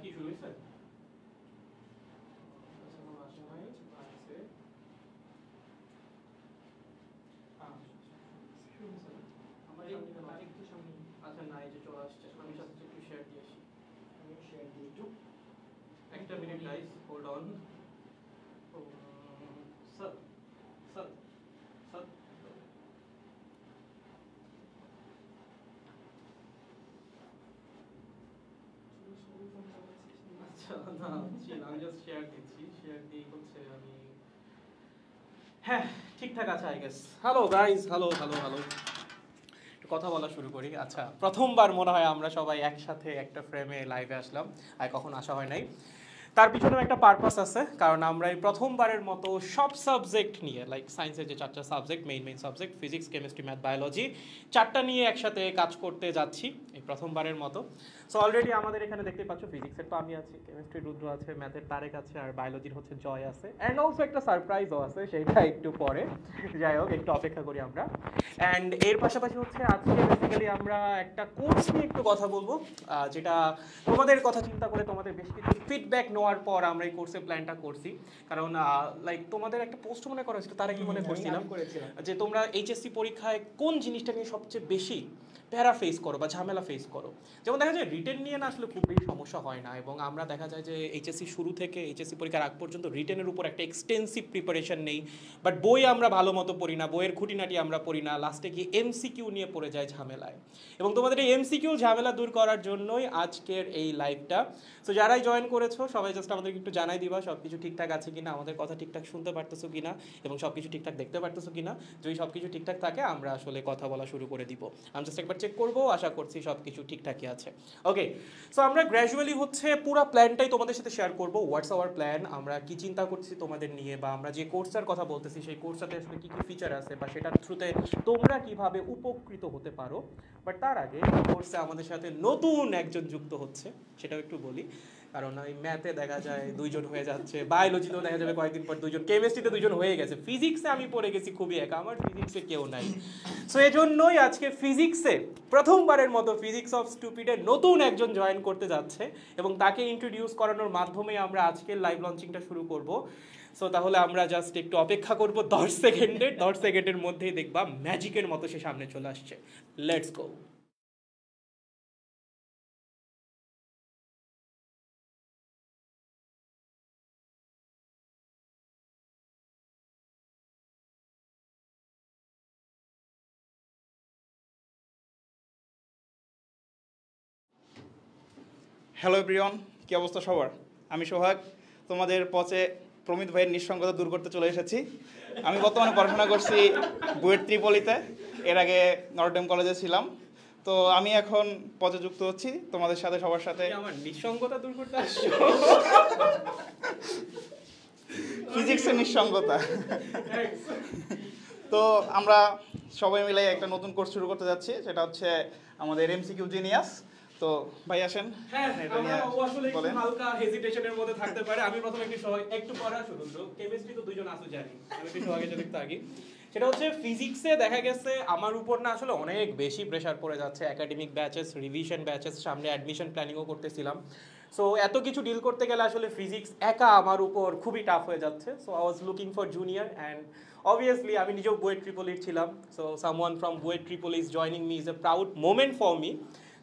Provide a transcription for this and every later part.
কি শুরু হয়েছে? আচ্ছা না, এই যে চলে আসছে। আমি সাথে একটু শেয়ার দিয়ে আসি। একটা minute guys, hold on. Sir sir sir আচ্ছা না চিল, আমি জাস্ট শেয়ার দিচ্ছি। শেয়ার দিয়ে হচ্ছে আমি হ্যাঁ ঠিকঠাক আছে I guess. Hello guys, hello hello hello, কথা বলা শুরু করি। আচ্ছা, প্রথমবার মনে হয় আমরা সবাই একসাথে একটা ফ্রেমে লাইভে আসলাম, আর কখন আসা হয় নাই। তার পিছনেও একটা পারপাস আছে, কারণ আমরা এই প্রথমবারের মতো সব সাবজেক্ট নিয়ে, লাইক সায়েন্সের যে 4টা subject, main subject physics, chemistry, math, biology, 4টা নিয়ে একসাথে কাজ করতে যাচ্ছি এই প্রথমবারের মতো। সো অলরেডি আমাদের এখানে দেখতে পাচ্ছ ফিজিক্সের তো আমি আছি, কেমিস্ট্রি রুদ্র আছে, ম্যাথের তারেক আছে, আর বায়োলজির হচ্ছে জয় আছে, অ্যান্ড অলসো একটা সারপ্রাইজও আছে, সেইটা একটু পরে। যাই হোক, একটু অপেক্ষা করি আমরা। অ্যান্ড এর পাশাপাশি হচ্ছে আজকে বেসিক্যালি আমরা একটা কোর্স নিয়ে একটু কথা বলবো, যেটা তোমাদের কথা চিন্তা করে, তোমাদের বেশ কিছু ফিডব্যাক নেওয়ার পর আমরা এই কোর্সের প্ল্যানটা করছি। কারণ লাইক তোমাদের একটা পোস্ট মনে করা হয়েছিল, তারা কি মনে করছিলাম যে তোমরা এইচএসসি পরীক্ষায় কোন জিনিসটা নিয়ে সবচেয়ে বেশি প্যারা ফেস করো বা ঝামেলা ফেস করো। যেমন দেখা যায় রিটেন নিয়ে না আসলে খুব বেশি সমস্যা হয় না, এবং আমরা দেখা যায় যে এইচএসসি শুরু থেকে এইচএসসি পরীক্ষার আগ পর্যন্ত রিটেনের উপর একটা এক্সটেন্সিভ প্রিপারেশন নেই, বাট বই আমরা ভালো মতো পড়ি না, বইয়ের খুঁটিনাটি আমরা পড়ি না, লাস্টে গিয়ে এমসিকিউ নিয়ে পড়ে যায় ঝামেলায়। এবং তোমাদের এই এমসিকিউ ঝামেলা দূর করার জন্যই আজকের এই লাইভটা। সো যারাই জয়েন করেছো সবাই জাস্ট আমাদেরকে একটু জানাই দিবা সব কিছু ঠিকঠাক আছে কিনা, আমাদের কথা ঠিকঠাক শুনতে পারতেছো কিনা, এবং সব কিছু ঠিকঠাক দেখতে পারতেছো কিনা। যদি সব কিছু ঠিকঠাক থাকে আমরা আসলে কথা বলা শুরু করে দিব। আমি জাস্ট একবার চেক করবো, আশা করছি সব কিছু ঠিকঠাকই আছে। ওকে, সো আমরা গ্র্যাজুয়ালি হচ্ছে পুরো প্ল্যানটাই তোমাদের সাথে শেয়ার করবো। হোয়াটস আওয়ার প্ল্যান, আমরা কি চিন্তা করছি তোমাদের নিয়ে, বা আমরা যে কোর্সটার কথা বলতেছি সেই কোর্সটাতে আসলে কী কী ফিচার আছে, বা সেটার থ্রুতে তোমরা কিভাবে উপকৃত হতে পারো। বাট তার আগে কোর্সে আমাদের সাথে নতুন একজন যুক্ত হচ্ছে, সেটাও একটু বলি। কারণ ওই ম্যাথে দেখা যায় 2জন হয়ে যাচ্ছে, বায়োলজিতেও দেখা যাবে কয়েকদিন পর 2জন, কেমিস্ট্রিতে 2জন হয়ে গেছে, ফিজিক্সে আমি পড়ে গেছি খুবই একা, আমার ফিজিক্সে কেউ নাই। সো এজন্যই আজকে ফিজিক্সে প্রথমবারের মতো ফিজিক্স অফ স্টুপিডে নতুন একজন জয়েন করতে যাচ্ছে, এবং তাকে ইন্ট্রোডিউস করানোর মাধ্যমে আমরা আজকের লাইভ লঞ্চিংটা শুরু করব। সো তাহলে আমরা জাস্ট একটু অপেক্ষা করব 10 সেকেন্ডের, 10 সেকেন্ডের মধ্যেই দেখবা ম্যাজিকের মতো সে সামনে চলে আসছে। Let's go. হ্যালো এভরিওয়ান, কী অবস্থা সবার? আমি সোহাগ, তোমাদের পচে প্রমিত ভাইয়ের নিঃসঙ্গতা দূর করতে চলে এসেছি। আমি বর্তমানে পড়াশোনা করছি বুয়েট ত্রিপলিতে, এর আগে নটরডেম কলেজে ছিলাম। তো আমি এখন পচে যুক্ত হচ্ছি তোমাদের সাথে, সবার সাথে। আমার নিঃসঙ্গতা দূর করতে আসছো? ফিজিক্সের নিঃসঙ্গতা। তো আমরা সবাই মিলে একটা নতুন কোর্স শুরু করতে যাচ্ছি, সেটা হচ্ছে আমাদের এমসিকিউ জিনিয়াস। তো ভাই আসেন। হ্যাঁ, আমরা আসলে একটু হালকা হেজিটেশনের মধ্যে থাকতে পারে। আমি প্রথমে একটু পড়া শুরু করব। কেমিস্ট্রি তো 2জন আসু জানি, আমি একটু সোহাগে যদি একটু আগে। সেটা হচ্ছে ফিজিক্সে দেখা গেছে আমার উপর না আসলে অনেক বেশি প্রেশার পড়ে যাচ্ছে, একাডেমিক ব্যাচেস, রিভিশন ব্যাচেস, সামনে অ্যাডমিশন প্ল্যানিংও করতেছিলাম। সো এত কিছু ডিল করতে গেলে আসলে ফিজিক্স একা আমার উপর খুবই টাফ হয়ে যাচ্ছে। So I was looking for junior, and obviously আমি নিজেও বুয়েট ট্রিপলির ছিলাম। So someone from BUET Tripoli is joining me, is a proud moment for me.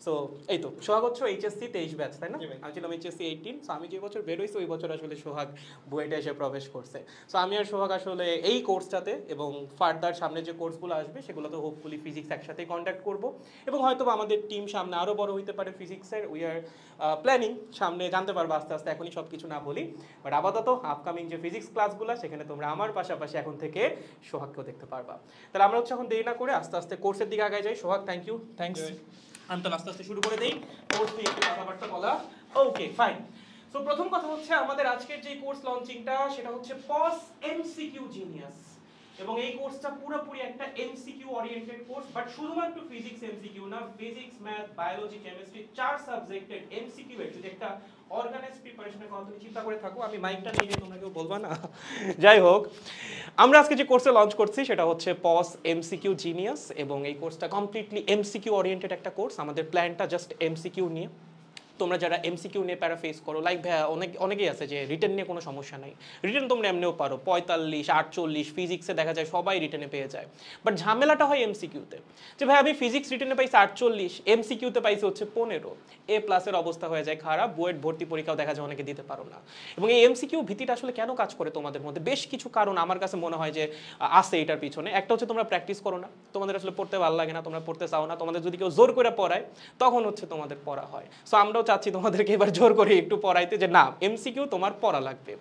So এই তো সোহাগ হচ্ছে এইচএসসি 23 ব্যাচ, তাই না? আমি ছিলাম এইচএসসি 18। সো আমি যে বছর বেরোইছি ওই বছর আসলে সোহাগ বুয়েটে এসে প্রবেশ করছে। সো আমি আর সোহাগ আসলে এই কোর্সটাতে এবং ফার্দার সামনে যে কোর্সগুলো আসবে সেগুলোতে হোপফুলি ফিজিক্স একসাথেই কন্ট্যাক্ট করবো, এবং হয়তো আমাদের টিম সামনে আরও বড় হইতে পারে ফিজিক্সের। উই আর প্ল্যানিং, সামনে জানতে পারবো আস্তে আস্তে, এখনই সব কিছু না বলি। বাট আপাতত আপকামিং যে ফিজিক্স ক্লাসগুলো সেখানে তোমরা আমার পাশাপাশি এখন থেকে সোহাগকেও দেখতে পারবা। তাহলে আমরা হচ্ছে এখন দেরি না করে আস্তে আস্তে কোর্সের দিকে আগে যাই। সোহাগ, থ্যাংক ইউ, থ্যাংকস। আমি তো আস্তে আস্তে শুরু করে দেই কোর্স নিয়ে একটু কথাবার্তা বলা। Okay fine. সো প্রথম কথা হচ্ছে আমাদের আজকের যে কোর্স লঞ্চিংটা সেটা হচ্ছে পস এমসিকিউ জিনিয়াস, এবং এই কোর্সটা পুরোপুরি একটা এমসিকিউ ওরিয়েন্টেড কোর্স। বাট শুধুমাত্র ফিজিক্স এমসিকিউ না, ফিজিক্স, ম্যাথ, বায়োলজি, কেমিস্ট্রি 4 সাবজেক্টের এমসিকিউ এর যদি একটা অর্গানাইজড প্রিপারেশনের কথা তুমি চিন্তা করে থাকো, আমি মাইকটা নিয়ে তোমরা কেউ বলবা না। যাই হোক, আমরা আজকে যে কোর্সে লঞ্চ করছি সেটা হচ্ছে পস এমসিকিউ জিনিয়াস, এবং এই কোর্সটা কমপ্লিটলি এমসিকিউ ওরিয়েন্টেড একটা কোর্স। আমাদের প্ল্যানটা জাস্ট এমসিকিউ নিয়ে। তোমরা যারা এমসিকিউ নিয়ে প্যারা ফেস করো, লাইক ভাইয়া অনেকেই আছে যে রিটেন নিয়ে কোনো সমস্যা নাই, রিটেন তোমরা এমনিও পারো, 45, 48 ফিজিক্সে দেখা যায় সবাই রিটেনে পেয়ে যায়। বাট ঝামেলাটা হয় এমসিকিউতে, যে ভাই আমি ফিজিক্স রিটেনে পাইছি 48, এমসিকিউতে পাইছি হচ্ছে 15, A+ অবস্থা হয়ে যায় খারাপ, বুয়েট ভর্তি পরীক্ষাও দেখা যায় অনেকে দিতে পারো না। এবং এই এমসিকিউ ভীতিটা আসলে কেন কাজ করে তোমাদের মধ্যে? বেশ কিছু কারণ আমার কাছে মনে হয় যে আছে এটার পিছনে। একটা হচ্ছে তোমরা প্র্যাকটিস করো না, তোমাদের আসলে পড়তে ভালো লাগে না, তোমরা পড়তে চাও না, তোমাদের যদি কেউ জোর করে পড়ায় তখন হচ্ছে তোমাদের পড়া হয়। সো আমরাও চাচ্ছি তোমাদেরকে এবার জোর করে একটু পড়াইতে যে না, এমসিকিউ তোমার পড়া লাগবে।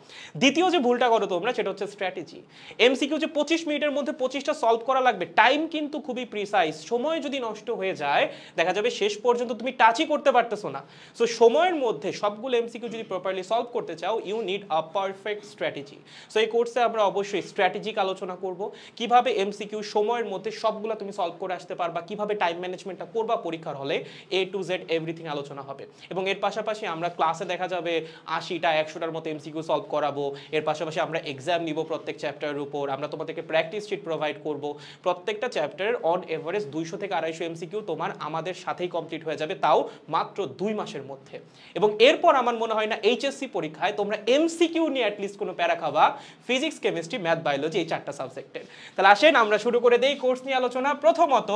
দ্বিতীয় যে ভুলটা করো তোমরা সেটা হচ্ছে স্ট্র্যাটেজি। এমসিকিউ যে 25 মিনিটের মধ্যে 25টা সলভ করা লাগবে, টাইম কিন্তু খুবই প্রিসাইজ। সময় যদি নষ্ট হয়ে যায় দেখা যাবে শেষ পর্যন্ত তুমি টাচই করতে পারতেছো না। সো সময়ের মধ্যে সবগুলো এমসিকিউ যদি প্রপারলি সলভ করতে চাও, you need a perfect strategy. So এই কোর্সে আমরা অবশ্যই স্ট্র্যাটেজিক আলোচনা করব, কিভাবে এমসিকিউ সময়ের মধ্যে সবগুলো তুমি সলভ করে আসতে পারবা, কিভাবে টাইম ম্যানেজমেন্টটা করবা পরীক্ষার হলে, A to Z এভরিথিং আলোচনা হবে। এবং এর পাশাপাশি আমরা ক্লাসে দেখা যাবে 80টা 100টার মতো এমসিকিউ সলভ করাবো। এর পাশাপাশি আমরা এক্সাম নিব প্রত্যেক চ্যাপ্টারের উপর, আমরা তোমাদেরকে প্র্যাকটিস শিট প্রোভাইড করব। প্রত্যেকটা চ্যাপ্টারের অন এভারেজ 200 থেকে 250 এমসিকিউ তোমার আমাদের সাথেই কমপ্লিট হয়ে যাবে, তাও মাত্র 2 মাসের মধ্যে। এবং এরপর আমার মনে হয় না এইচএসসি পরীক্ষায় তোমরা এমসিকিউ নিয়ে অ্যাটলিস্ট কোনো প্যারা খাবা, ফিজিক্স, কেমিস্ট্রি, ম্যাথ, বায়োলজি এই 4টা সাবজেক্টের। তাহলে আসেন আমরা শুরু করে দেই কোর্স নিয়ে আলোচনা। প্রথমত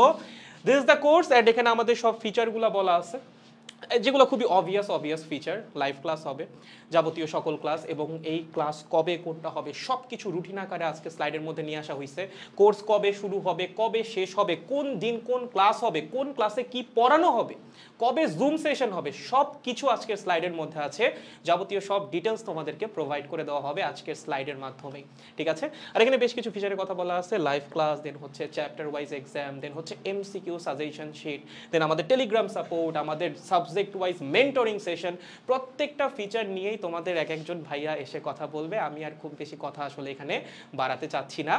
this is the course, and এখানে আমাদের সব ফিচারগুলো বলা আছে, যেগুলো খুবই অবভিয়াস ফিচার। লাইভ ক্লাস হবে, যাবতীয় সকল ক্লাস, এবং এই ক্লাস কবে কোনটা হবে সব কিছু রুটিন আকারে আজকে স্লাইডের মধ্যে নিয়ে আসা হয়েছে। কোর্স কবে শুরু হবে, কবে শেষ হবে, কোন দিন কোন ক্লাস হবে, কোন ক্লাসে কি পড়ানো হবে, কবে জুম সেশন হবে, সব কিছু আজকের স্লাইডের মধ্যে আছে। যাবতীয় সব ডিটেলস তোমাদেরকে প্রোভাইড করে দেওয়া হবে আজকের স্লাইডের মাধ্যমে, ঠিক আছে? আর এখানে বেশ কিছু ফিচারের কথা বলা আছে, লাইভ ক্লাস, দেন হচ্ছে চ্যাপ্টার ওয়াইজ এক্সাম, দেন হচ্ছে এমসিকিউ সাজেশন শিট, দেন আমাদের টেলিগ্রাম সাপোর্ট, আমাদের সাবজেক্ট ওয়াইজ মেন্টরিং সেশন। প্রত্যেকটা ফিচার নিয়েই তোমাদের এক একজন ভাইয়া এসে কথা বলবে। আমি আর খুব বেশি কথা আসলে এখানে বাড়াতে চাচ্ছি না।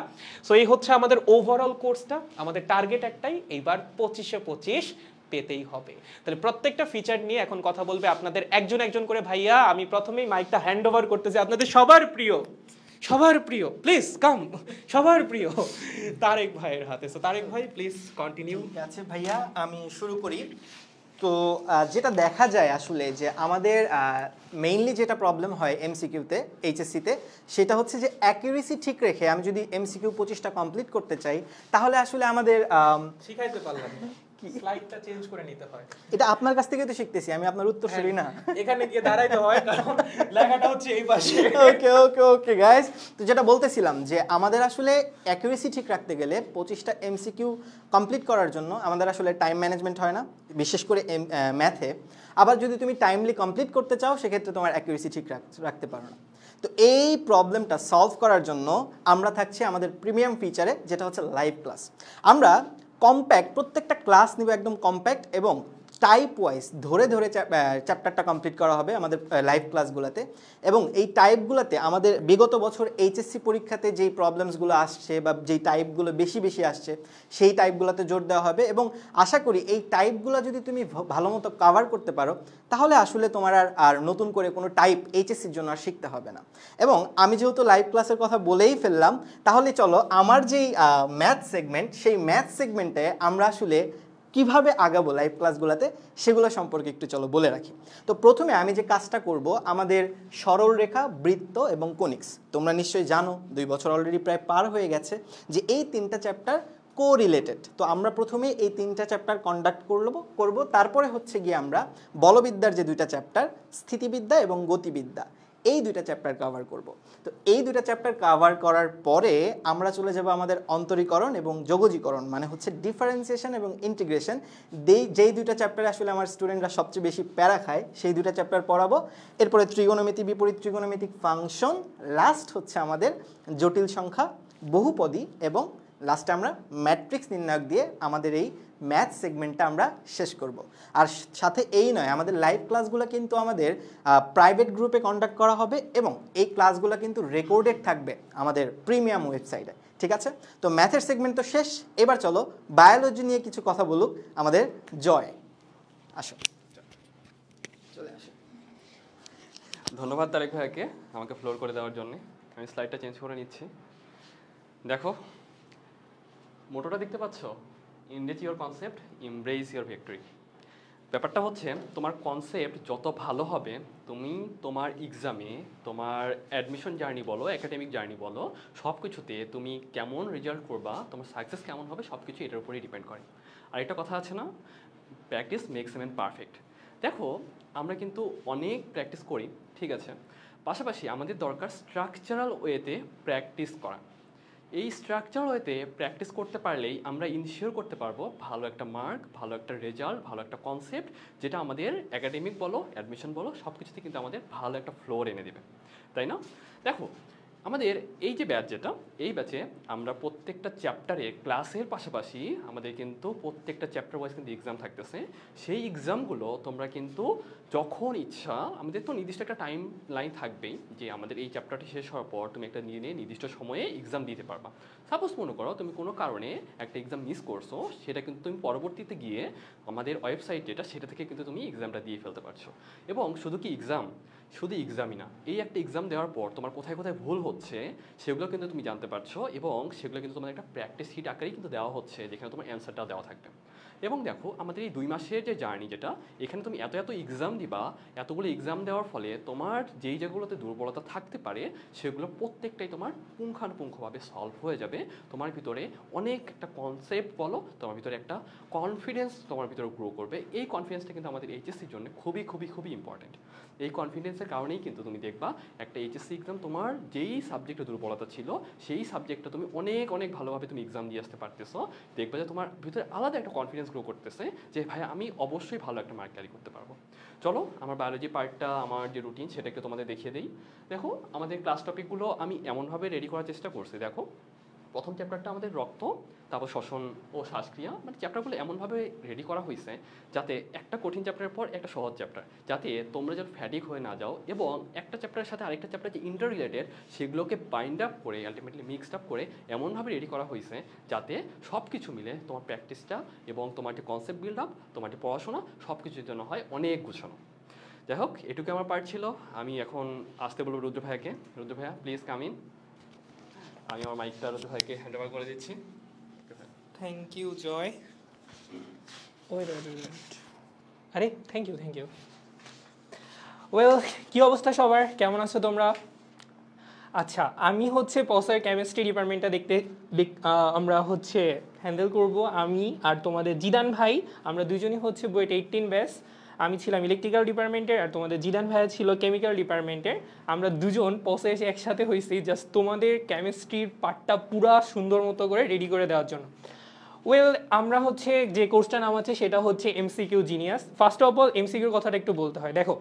সো এই হচ্ছে আমাদের ওভারঅল কোর্সটা। আমাদের টার্গেট একটাই, এইবার 25-25 পেতেই হবে। তাহলে প্রত্যেকটা ফিচার নিয়ে এখন কথা বলবে আপনাদের একজন একজন করে ভাইয়া। আমি প্রথমেই মাইকটা হ্যান্ড ওভার করতেছি আপনাদের সবার প্রিয় প্লিজ কাম, সবার প্রিয় তারেক ভাইয়ের হাতে। সো তারেক ভাই প্লিজ কন্টিনিউ। ঠিক আছে ভাইয়া, আমি শুরু করি। তো যেটা দেখা যায় আসলে যে আমাদের মেইনলি যেটা প্রবলেম হয় এমসিকিউতে, এইচএসসিতে, সেটা হচ্ছে যে অ্যাকিউরেসি ঠিক রেখে আমি যদি এমসিকিউ 25টা কমপ্লিট করতে চাই, তাহলে আসলে আমাদের শিখাইতে পারলাম না, স্লাইডটা চেঞ্জ করে নিতে হয়। এটা আপনার কাছ থেকে তো শিখতেছি, আমি আপনার উত্তরসূরি না। এখানে গিয়ে দাঁড়াইতে হয় কারণ লেখাটা হচ্ছে এই পাশে। ওকে ওকে ওকে গাইস, তো যেটা বলতেছিলাম যে আমাদের আসলে অ্যাকিউরেসি ঠিক রাখতে গেলে 25টা এমসিকিউ কমপ্লিট করার জন্য আমাদের আসলে টাইম ম্যানেজমেন্ট হয় না, বিশেষ করে ম্যাথে। আবার যদি তুমি টাইমলি কমপ্লিট করতে চাও সেক্ষেত্রে তোমার অ্যাকিউরেসি ঠিক রাখতে পারো না। তো এই প্রবলেমটা সলভ করার জন্য আমরা থাকছি আমাদের প্রিমিয়াম ফিচারে, যেটা হচ্ছে লাইভ ক্লাস। আমরা কম্প্যাক্ট প্রত্যেকটা ক্লাস নিব, একদম কম্প্যাক্ট, এবং টাইপ ওয়াইজ ধরে ধরে চ্যাপ্টারটা কমপ্লিট করা হবে আমাদের লাইভ ক্লাসগুলোতে। এবং এই টাইপগুলোতে আমাদের বিগত বছর এইচএসসি পরীক্ষাতে যেই প্রবলেমসগুলো আসছে বা যেই টাইপগুলো বেশি বেশি আসছে সেই টাইপগুলোতে জোর দেওয়া হবে। এবং আশা করি এই টাইপগুলো যদি তুমি ভালো মতো কভার করতে পারো তাহলে আসলে তোমার আর নতুন করে কোনো টাইপ এইচএসসির জন্য আর শিখতে হবে না। এবং আমি যেহেতু লাইভ ক্লাসের কথা বলেই ফেললাম, তাহলে চলো আমার যেই ম্যাথ সেগমেন্ট, সেই ম্যাথ সেগমেন্টে আমরা আসলে কিভাবে আগাবো লাইভ ক্লাসগুলোতে সেগুলো সম্পর্কে একটু চলো বলে রাখি। তো প্রথমে আমি যে কাজটা করব, আমাদের সরল রেখা, বৃত্ত এবং কোনিক্স, তোমরা নিশ্চয়ই জানো, 2 বছর অলরেডি প্রায় পার হয়ে গেছে, যে এই 3টা চ্যাপ্টার কোরিলেটেড। তো আমরা প্রথমে এই 3টা চ্যাপ্টার কন্ডাক্ট করব। তারপরে হচ্ছে গিয়ে আমরা বলবিদ্যার যে 2টা চ্যাপ্টার, স্থিতিবিদ্যা এবং গতিবিদ্যা, এই 2টা চ্যাপ্টার কভার করব। তো এই 2টা চ্যাপ্টার কভার করার পরে আমরা চলে যাব আমাদের অন্তরীকরণ এবং যোগজীকরণ, মানে হচ্ছে ডিফারেন্সিয়েশন এবং ইন্টিগ্রেশন। যেই 2টা চ্যাপ্টারে আসলে আমার স্টুডেন্টরা সবচেয়ে বেশি প্যারা খায়, সেই 2টা চ্যাপ্টার পড়াবো। এরপরে ত্রিগোণমিতি, বিপরীত ত্রিগোণমিতিক ফাংশন, লাস্ট হচ্ছে আমাদের জটিল সংখ্যা, বহুপদী, এবং লাস্টে আমরা ম্যাট্রিক্স নির্ণায়ক দিয়ে আমাদের এই ম্যাথ সেগমেন্টটা আমরা শেষ করব। আর সাথে এই নয়, আমাদের লাইভ ক্লাসগুলো কিন্তু আমাদের প্রাইভেট গ্রুপে কন্ডাক্ট করা হবে, এবং এই ক্লাসগুলো কিন্তু রেকর্ডেড থাকবে আমাদের প্রিমিয়াম ওয়েবসাইটে, ঠিক আছে? তো ম্যাথের সেগমেন্ট তো শেষ, এবার চলো বায়োলজি নিয়ে কিছু কথা বলুক আমাদের জয়। আসো, চলে আসো। ধন্যবাদ তারেক ভাইকে আমাকে ফ্লোর করে দেওয়ার জন্য। আমি স্লাইডটা চেঞ্জ করে নিচ্ছি। দেখো, মোটোটা দেখতে পাচ্ছ, engage your concept, embrace your victory. ব্যাপারটা হচ্ছে তোমার কনসেপ্ট যত ভালো হবে, তুমি তোমার এক্সামে, তোমার অ্যাডমিশন জার্নি বলো, একাডেমিক জার্নি বলো, সব কিছুতে তুমি কেমন রেজাল্ট করবা, তোমার সাকসেস কেমন হবে, সব কিছু এটার উপরেই ডিপেন্ড করে। আর একটা কথা আছে না, practice makes a man perfect. দেখো আমরা কিন্তু অনেক প্র্যাকটিস করি, ঠিক আছে, পাশাপাশি আমাদের দরকার স্ট্রাকচারাল ওয়েতে প্র্যাকটিস করা। এই স্ট্রাকচার ওয়েতে প্র্যাকটিস করতে পারলেই আমরা ইনশিওর করতে পারবো ভালো একটা মার্ক, ভালো একটা রেজাল্ট, ভালো একটা কনসেপ্ট, যেটা আমাদের একাডেমিক বলো, অ্যাডমিশন বলো, সব কিছুতে কিন্তু আমাদের ভালো একটা ফ্লোর এনে দেবে, তাই না? দেখো আমাদের এই যে ব্যাচ, যেটা এই ব্যাচে আমরা প্রত্যেকটা চ্যাপ্টারে ক্লাসের পাশাপাশি আমাদের কিন্তু প্রত্যেকটা চ্যাপ্টার ওয়াইজ কিন্তু এক্সাম থাকতেছে। সেই এক্সামগুলো তোমরা কিন্তু যখন ইচ্ছা, আমাদের তো নির্দিষ্ট একটা টাইম লাইন থাকবেই যে আমাদের এই চ্যাপ্টারটি শেষ হওয়ার পর তুমি একটা নিয়ে নির্দিষ্ট সময়ে এক্সাম দিতে পারবা। সাপোজ মনে করো তুমি কোনো কারণে একটা এক্সাম মিস করছো, সেটা কিন্তু তুমি পরবর্তীতে গিয়ে আমাদের ওয়েবসাইট যেটা, সেটা থেকে কিন্তু তুমি এক্সামটা দিয়ে ফেলতে পারছো। এবং শুধু কি এক্সাম, শুধু এক্সামই না, এই একটা এক্সাম দেওয়ার পর তোমার কোথায় কোথায় ভুল হচ্ছে সেগুলো কিন্তু তুমি জানতে পারছো, এবং সেগুলো কিন্তু তোমার একটা প্র্যাকটিস হিট আকারেই কিন্তু দেওয়া হচ্ছে, যেখানে তোমার অ্যান্সারটা দেওয়া থাকবে। এবং দেখো আমাদের এই 2 মাসের যে জার্নি, যেটা এখানে তুমি এত এত এক্সাম দিবা, এতগুলো এক্সাম দেওয়ার ফলে তোমার যেই জায়গাগুলোতে দুর্বলতা থাকতে পারে সেগুলো প্রত্যেকটাই তোমার পুঙ্খানুপুঙ্খভাবে সলভ হয়ে যাবে। তোমার ভিতরে অনেক একটা কনসেপ্ট বলো, তোমার ভিতরে একটা কনফিডেন্স তোমার ভিতরে গ্রো করবে। এই কনফিডেন্সটা কিন্তু আমাদের এইচএসসির জন্য খুবই খুবই খুবই ইম্পর্টেন্ট। এই কনফিডেন্সের কারণেই কিন্তু তুমি দেখবা একটা এইচএসসি এক্সাম, তোমার যেই সাবজেক্টে দুর্বলতা ছিল সেই সাবজেক্টটা তুমি অনেক অনেক ভালোভাবে তুমি এক্সাম দিয়ে আসতে পারতেছো। দেখবা যে তোমার ভিতরে আলাদা একটা কনফিডেন্স গ্রো করতেছে যে ভাই আমি অবশ্যই ভালো একটা মার্ক ক্যারি করতে পারবো। চলো আমার বায়োলজি পার্টটা, আমার যে রুটিন সেটা একটু তোমাদের দেখিয়ে দিই। দেখো আমাদের ক্লাস টপিকগুলো আমি এমনভাবে রেডি করার চেষ্টা করছি। দেখো প্রথম চ্যাপ্টারটা আমাদের রক্ত, তারপর শ্বসন ও শ্বাসক্রিয়া, মানে চ্যাপ্টারগুলো এমনভাবে রেডি করা হয়েছে যাতে একটা কঠিন চ্যাপ্টারের পর একটা সহজ চ্যাপ্টার, যাতে তোমরা যেন ফ্যাটিক হয়ে না যাও, এবং একটা চ্যাপ্টারের সাথে আরেকটা চ্যাপ্টার যে ইন্টার রিলেটেড সেগুলোকে বাইন্ড আপ করে, আলটিমেটলি মিক্সড আপ করে এমনভাবে রেডি করা হয়েছে যাতে সব কিছু মিলে তোমার প্র্যাকটিসটা এবং তোমার যে কনসেপ্ট বিল্ড আপ, তোমার যে পড়াশোনা, সব কিছুর জন্য হয় অনেক গুছানো। যাই হোক, এটুকু আমার পার্ট ছিল। আমি এখন আসতে বলবো রুদ্র ভাইয়াকে। রুদ্র ভাইয়া প্লিজ কাম ইন। আমি আমার মাইকটা রুদ্র ভাইকে হ্যান্ড ওভার করে দিচ্ছি। Thank you Joy. ওয়েট, আরে থ্যাংক ইউ। ওয়েল, কী অবস্থা সবার, কেমন আছো তোমরা? আচ্ছা, আমি হচ্ছে পসার কেমিস্ট্রি ডিপার্টমেন্টটা আমরা হচ্ছে হ্যান্ডেল করব। আমি আর তোমাদের জিদান ভাই, আমরা দুজনই হচ্ছে বুয়েট 18 ব্যাচ। আমি ছিলাম ইলেকট্রিক্যাল ডিপার্টমেন্টের, আর তোমাদের জিদান ভাইয়া ছিল কেমিক্যাল ডিপার্টমেন্টের। আমরা দুজন পসে এসে একসাথে হয়েছি জাস্ট তোমাদের কেমিস্ট্রির পার্টটা পুরা সুন্দর মতো করে রেডি করে দেওয়ার জন্য। ওয়েল, আমরা হচ্ছে যে কোর্সটা নাম আছে সেটা হচ্ছে MCQ genius. First of all এমসিকিউর কথাটা একটু বলতে হয়। দেখো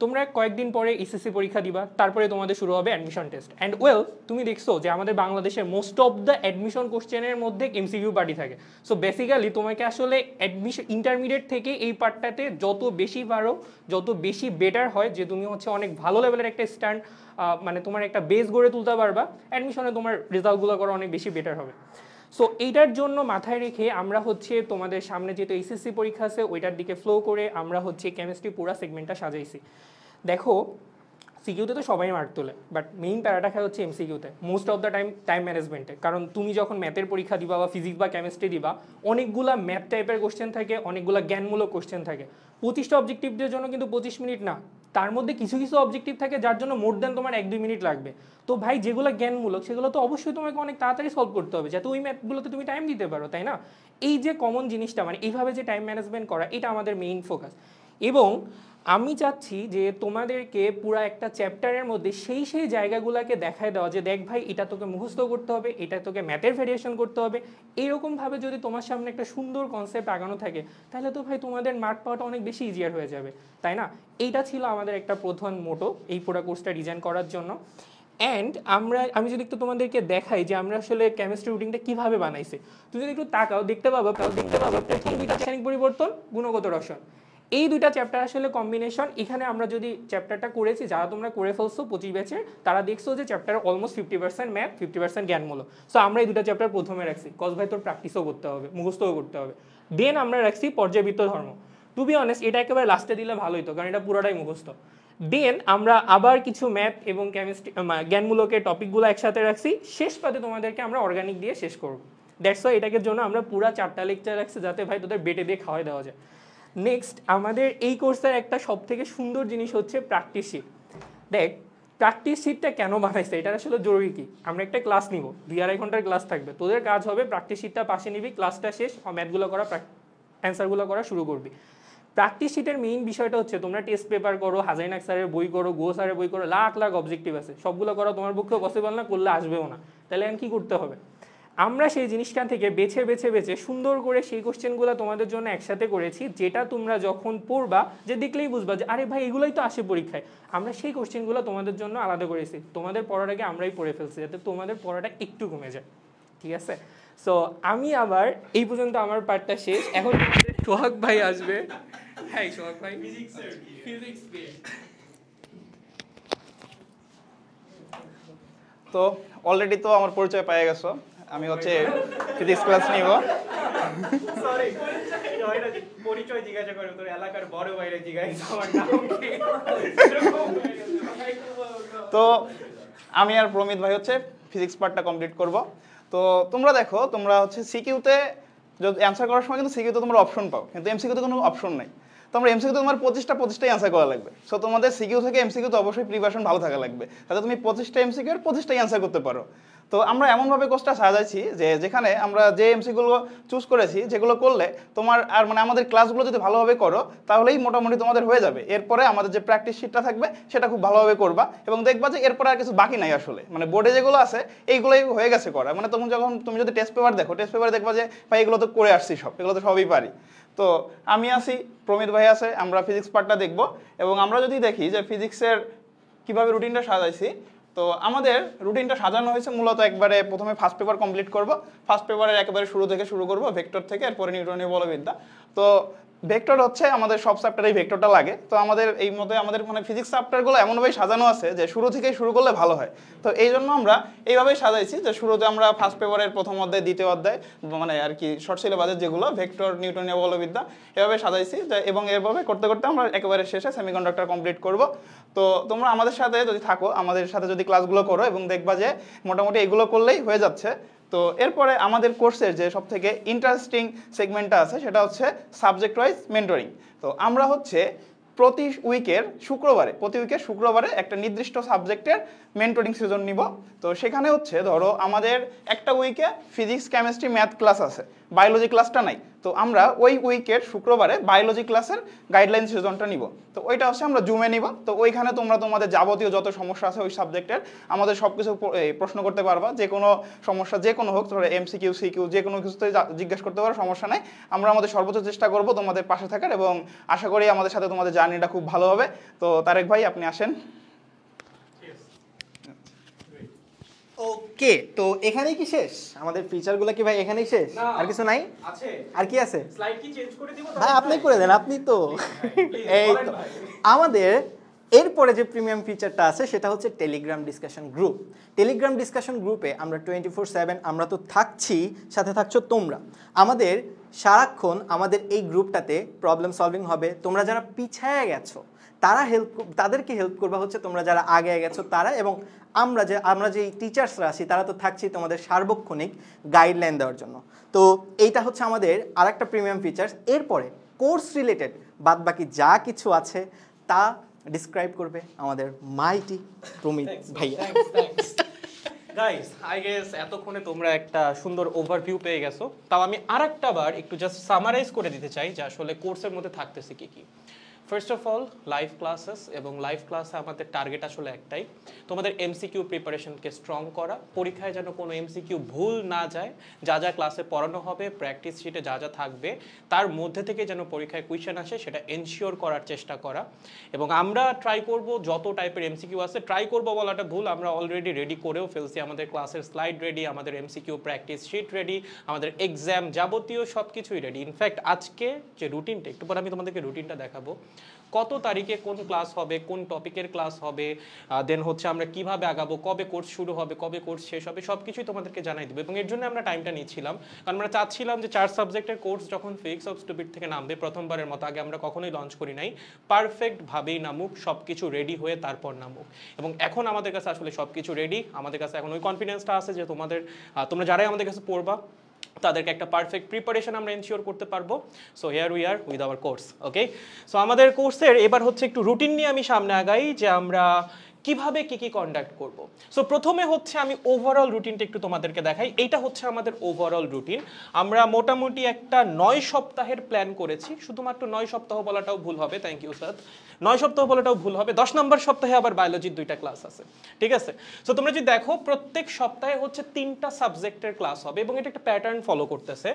তোমরা কয়েকদিন পরে এসএসসি পরীক্ষা দিবা, তারপরে তোমাদের শুরু হবে অ্যাডমিশন টেস্ট। অ্যান্ড ওয়েল, তুমি দেখছো যে আমাদের বাংলাদেশের মোস্ট অফ দ্য অ্যাডমিশন কোশ্চেনের মধ্যে এমসিকিউ পার্টি থাকে। সো বেসিক্যালি তোমাকে আসলে অ্যাডমিশন ইন্টারমিডিয়েট থেকে এই পার্টটাতে যত বেশি পারো, যত বেশি বেটার হয়, যে তুমি হচ্ছে অনেক ভালো লেভেলের একটা স্ট্যান্ড, মানে তোমার একটা বেস গড়ে তুলতে পারবা, অ্যাডমিশনে তোমার রেজাল্টগুলো করা অনেক বেশি বেটার হবে। সো এইটার জন্য মাথায় রেখে আমরা হচ্ছে তোমাদের সামনে যেহেতু এইচএসসি পরীক্ষা আছে ওইটার দিকে ফ্লো করে আমরা হচ্ছে কেমিস্ট্রি পুরো সেগমেন্টটা সাজাইছি। দেখো সিকিউতে তো সবাই মার্ক তোলে, বাট মেইন প্যারাটা খায় হচ্ছে এমসিকিউতে, মোস্ট অফ দ্য টাইম ম্যানেজমেন্টে। কারণ তুমি যখন ম্যাথের পরীক্ষা দিবা বা ফিজিক্স বা কেমিস্ট্রি দিবা, অনেকগুলা ম্যাথ টাইপের কোশ্চেন থাকে, অনেকগুলো জ্ঞানমূলক কোশ্চেন থাকে। 25টা অবজেক্টিভদের জন্য কিন্তু 25 মিনিট না, তার মধ্যে কিছু কিছু অবজেক্টিভ থাকে যার জন্য মোর দেন তোমার 1-2 মিনিট লাগবে। তো ভাই যেগুলো জ্ঞানমূলক সেগুলো তো অবশ্যই তোমাকে অনেক তাড়াতাড়ি সলভ করতে হবে, যাতে ওই ম্যাথগুলোতে তুমি টাইম দিতে পারো, তাই না? এই যে কমন জিনিসটা, মানে এইভাবে যে টাইম ম্যানেজমেন্ট করা, এটা আমাদের মেইন ফোকাস। এবং আমি চাচ্ছি যে তোমাদেরকে পুরো একটা চ্যাপ্টারের মধ্যে সেই জায়গাগুলোকে দেখায় দেওয়া যে দেখ ভাই, এটা তোকে মুখস্থ করতে হবে, এটা তোকে ম্যাথের ভেরিয়েশন করতে হবে। এইরকমভাবে যদি তোমার সামনে একটা সুন্দর কনসেপ্ট আগানো থাকে, তাহলে তো ভাই তোমাদের মার্ক পাওয়াটা অনেক বেশি ইজিয়ার হয়ে যাবে, তাই না? এইটা ছিল আমাদের একটা প্রধান মোটো এই পুরো কোর্সটা ডিজাইন করার জন্য। অ্যান্ড আমি যদি একটু তোমাদেরকে দেখাই যে আমরা আসলে কেমিস্ট্রি রুটিনটা কীভাবে বানাইছি, তুমি যদি একটু তাকাও দেখতে পাবো রাসায়নিক পরিবর্তন, গুণগত রসায়ন, এই দুইটা চ্যাপ্টার আসলে কম্বিনেশন। এখানে আমরা যদি চ্যাপ্টারটা করেছি, যারা তোমরা করে ফেলছো 25 ব্যাচের, তারা দেখছো যে চ্যাপ্টার অলমোস্ট 50% ম্যাথ, 50% জ্ঞানমূলক। সো আমরা এই দুটো চ্যাপ্টার প্রথমে রাখছি, কজ ভাই তোর প্র্যাকটিসও করতে হবে, মুখস্থও করতে হবে। দেন আমরা রাখছি পর্যায়বৃত্ত ধর্ম। টু বি অনেস্ট এটা একেবারে লাস্টে দিলে ভালো হতো, কারণ এটা পুরোটাই মুখস্থ। দেন আমরা আবার কিছু ম্যাথ এবং কেমিস্ট্রি জ্ঞানমূলকের টপিকগুলো একসাথে রাখছি। শেষ পাতে তোমাদেরকে আমরা অর্গানিক দিয়ে শেষ করবো। দ্যাটস ওয়াই এটাকে জন্য আমরা পুরো 4টা লেকচার রাখছি, যাতে ভাই তোদের বেটে দিয়ে খাওয়াই দেওয়া যায়। নেক্সট আমাদের এই কোর্সের একটা সব থেকে সুন্দর জিনিস হচ্ছে প্র্যাকটিস শিট। দেখ প্র্যাকটিস শিটটা কেন বানাইছে, এটা আসলে জরুরি কি, আমরা একটা ক্লাস নিব 2-2.5 ঘন্টার ক্লাস থাকবে, তোদের কাজ হবে প্র্যাকটিস শিটটা পাশে নিবি, ক্লাসটা শেষ ম্যাথগুলো করা অ্যান্সারগুলো করা শুরু করবি। প্র্যাকটিস শিটের মেইন বিষয়টা হচ্ছে তোমরা টেস্ট পেপার করো, হাজাইনাক স্যারের বই করো, গো স্যারের বই করো, লাখ লাখ অবজেক্টিভ আছে, সবগুলো করা তোমার পক্ষে পসিবল না, করলে আসবেও না। তাহলে এখন কী করতে হবে, আমরা সেই জিনিসখান থেকে বেছে বেছে বেছে সুন্দর করে সেই কোশ্চেনগুলো তোমাদের জন্য একসাথে করেছি, যেটা তোমরা যখন পড়বা যে দেখলেই বুঝবা যে আরে ভাই এগুলোই তো আসে পরীক্ষায়। আমরা সেই কোশ্চেনগুলো তোমাদের জন্য আলাদা করেছি, তোমাদের পড়ার আগে আমরাই পড়ে ফেলছি, যাতে তোমাদের পড়াটা একটু কমে যায়, ঠিক আছে? সো আমি আবার এই পর্যন্ত আমার পার্টটা শেষ, এখন সোহাগ ভাই আসবে। হ্যাঁ সোহাগ ভাই ফিজিক্স তো অলরেডি তো আমার পরিচয় পেয়ে গেছো, আমি হচ্ছে ফিজিক্স ক্লাস নিব। সরি পরিচয় জিজ্ঞাসা করে তোর এলাকার বড় বাইরে জিজ্ঞাসা আমার নাম কি। তো আমি আর প্রমিত ভাই হচ্ছে ফিজিক্স পার্টটা কমপ্লিট করব। তো তোমরা দেখো, তোমরা হচ্ছে সিকিউতে যদি অ্যান্সার করার সময় কিন্তু সিকিউতে তোমরা অপশন পাও, কিন্তু এমসিকিউতে কোনো অপশন নাই। তোমরা এমসিকিউতে তোমার 25টাই অ্যান্সার করা লাগবে। সো তোমাদের সিকিউ থেকে এমসিকিউতে অবশ্যই প্রিপারেশন ভালো থাকা লাগবে, তাতে তুমি 25টা এমসিকিউ এর 25টাই অ্যান্সার করতে পারো। তো আমরা এমনভাবে কোর্সটা সাজাইছি যে যেখানে আমরা যে এমসিকিউগুলো চুজ করেছি, যেগুলো করলে তোমার আর মানে আমাদের ক্লাসগুলো যদি ভালোভাবে করো তাহলেই মোটামুটি তোমাদের হয়ে যাবে। এরপরে আমাদের যে প্র্যাকটিস শিটটা থাকবে সেটা খুব ভালোভাবে করবা, এবং দেখবা যে এরপরে আর কিছু বাকি নাই আসলে, মানে বোর্ডে যেগুলো আছে এইগুলোই হয়ে গেছে করা। মানে তুমি যদি টেস্ট পেপার দেখো, টেস্ট পেপারে দেখবা যে ভাই এগুলো তো করে আসছি, এগুলো তো সবই পারি। তো আমি আছি, প্রমিত ভাই আছে, আমরা ফিজিক্স পার্টটা দেখব। এবং আমরা যদি দেখি যে ফিজিক্সের কিভাবে রুটিনটা সাজাইছি, তো আমাদের রুটিনটা সাজানো হয়েছে মূলত একবারে প্রথমে ফার্স্ট পেপার কমপ্লিট করব, ফার্স্ট পেপারের একেবারে শুরু থেকে শুরু করব ভেক্টর থেকে, এরপরে নিউটনীয় বলবিদ্যা। তো ভেক্টর হচ্ছে আমাদের সব চ্যাপ্টারেই ভেক্টরটা লাগে। তো আমাদের এই মতে আমাদের মানে ফিজিক্স চ্যাপ্টারগুলো এমনভাবেই সাজানো আছে যে শুরু থেকেই শুরু করলে ভালো হয়। তো এই জন্য আমরা এইভাবেই সাজাইছি যে শুরুতে আমরা ফার্স্ট পেপারের প্রথম অধ্যায়, দ্বিতীয় অধ্যায়, মানে আর কি শর্ট সিলেবাসের যেগুলো ভেক্টর, নিউটনীয় বলবিদ্যা, এভাবে সাজাইছি। এবং এভাবে করতে করতে আমরা একেবারে শেষে সেমিকন্ডাক্টর কমপ্লিট করব। তো তোমরা আমাদের সাথে যদি থাকো, আমাদের সাথে যদি ক্লাসগুলো করো এবং দেখবা যে মোটামুটি এগুলো করলেই হয়ে যাচ্ছে। তো এরপরে আমাদের কোর্সের যে সবথেকে ইন্টারেস্টিং সেগমেন্টটা আছে সেটা হচ্ছে সাবজেক্ট ওয়াইজ মেন্টরিং। তো আমরা হচ্ছে প্রতি উইকের শুক্রবারে একটা নির্দিষ্ট সাবজেক্টের মেন্টরিং সেশন নিব। তো সেখানে হচ্ছে ধরো আমাদের একটা উইকে ফিজিক্স, কেমিস্ট্রি, ম্যাথ ক্লাস আছে, বায়োলজি ক্লাসটা নাই। তো আমরা ওই উইকের শুক্রবারে বায়োলজি ক্লাসের গাইডলাইন সেশনটা নিব। তো ওইটা হচ্ছে আমরা জুমে নিব। তো ওইখানে তোমরা তোমাদের যাবতীয় যত সমস্যা আছে ওই সাবজেক্টের আমাদের সব কিছু প্রশ্ন করতে পারবা, যে কোনো সমস্যা যে কোনো হোক, ধরো এমসিকিউ, সিকিউ, যে কোনো কিছুতে জিজ্ঞেস করতে পারো, সমস্যা নেই। আমরা আমাদের সর্বোচ্চ চেষ্টা করব তোমাদের পাশে থাকার, এবং আশা করি আমাদের সাথে তোমাদের জার্নিটা খুব ভালো হবে। তো তারেক ভাই আপনি আসেন। ওকে, তো এখানেই কি শেষ? আমাদের ফিচারগুলো কি ভাই এখানেই শেষ? আর কিছু নাই? আছে, আর কি আছে? স্লাইড কি চেঞ্জ করে দিব? ভাই আপনি করে দেন, আপনি তো এই তো। আমাদের এরপরে যে প্রিমিয়াম ফিচারটা আছে সেটা হচ্ছে Telegram discussion group. Telegram discussion গ্রুপে আমরা 24/7 আমরা তো থাকছি, সাথে থাকছো তোমরা। আমাদের সারাক্ষণ আমাদের এই গ্রুপটাতে প্রবলেম সলভিং হবে। তোমরা যারা পিছায়া গেছো তাদেরকে হেল্প করবা হচ্ছে তোমরা যারা আগে গেছো তারা, এবং আমরা যে টিচার্সরা আছি তারা তো থাকছি তোমাদের সার্বক্ষণিক গাইডলাইন দেওয়ার জন্য। তো এইটা হচ্ছে আমাদের আরেকটা প্রিমিয়াম ফিচার্স। এরপরে কোর্স রিলেটেড বাদবাকি যা কিছু আছে তা ডিসক্রাইব করবে আমাদের মাইটি প্রমিত ভাইয়া। গাইস, আই গেস এতক্ষণে তোমরা একটা সুন্দর ওভারভিউ পেয়ে গেছো। তাও আমি আরেকটা বার একটু জাস্ট সামারাইজ করে দিতে চাই যে আসলে কোর্সের মধ্যে থাকতেছে কি কি। First of all live classes, এবং লাইভ ক্লাসে আমাদের টার্গেট আসলে একটাই, তোমাদের এমসিকিউ প্রিপারেশনকে স্ট্রং করা, পরীক্ষায় যেন কোনো এমসিকিউ ভুল না যায়, যা যা ক্লাসে পড়ানো হবে, প্র্যাকটিস শিটে যা যা থাকবে তার মধ্যে থেকে যেন পরীক্ষায় কোয়েশ্চেন আসে সেটা এনশিওর করার চেষ্টা করা। এবং আমরা ট্রাই করব যত টাইপের এমসিকিউ আছে, ট্রাই করব বলাটা ভুল, আমরা অলরেডি রেডি করেও ফেলছি, আমাদের ক্লাসের স্লাইড রেডি, আমাদের এমসিকিউ প্র্যাকটিস শিট রেডি, আমাদের এক্সাম যাবতীয় সব কিছুই রেডি। ইনফ্যাক্ট আজকে যে রুটিনটা, একটু পর আমি তোমাদেরকে রুটিনটা দেখাবো, কত তারিখে কোন ক্লাস হবে, কোন টপিকের ক্লাস হবে, দেন হচ্ছে আমরা কিভাবে আগাবো, কবে কোর্স শুরু হবে, কবে কোর্স শেষ হবে, সব কিছুই তোমাদেরকে জানাই দেবো। এবং এর জন্য আমরা টাইমটা নিচ্ছিলাম, কারণ আমরা চাচ্ছিলাম যে 4 সাবজেক্টের কোর্স যখন ফিজিক্স অফ স্টুপিড থেকে নামবে প্রথমবারের মতো, আগে আমরা কখনোই লঞ্চ করি নাই, পারফেক্টভাবেই নামুক, সব কিছু রেডি হয়ে তারপর নামুক। এবং এখন আমাদের কাছে আসলে সব কিছু রেডি, আমাদের কাছে এখন ওই কনফিডেন্সটা আছে যে তোমরা যারাই আমাদের কাছে পড়বা তাদেরকে একটা পারফেক্ট প্রিপারেশন আমরা এনশিওর করতে পারবো। So here we are with our course. Okay, so আমাদের কোর্সের এবার হচ্ছে একটু রুটিন নিয়ে আমি সামনে আগাই যে আমরা কিভাবে কি কন্ডাক্ট করব। সো প্রথমে হচ্ছে আমি ওভারঅল রুটিনটা একটু তোমাদেরকে দেখাই। এইটা হচ্ছে আমাদের ওভারঅল রুটিন। আমরা মোটামুটি একটা 9 সপ্তাহের প্ল্যান করেছি। শুধুমাত্র 9 সপ্তাহ বলাটাও ভুল হবে, থ্যাংক ইউ স্যার, 9 সপ্তাহ বলাটাও ভুল হবে। 10 নম্বর সপ্তাহে আবার বায়োলজির 2টা ক্লাস আছে, ঠিক আছে। সো তোমরা যদি দেখো প্রত্যেক সপ্তাহে হচ্ছে 3টা সাবজেক্টের ক্লাস হবে এবং এটা একটা প্যাটার্ন ফলো করতেছে।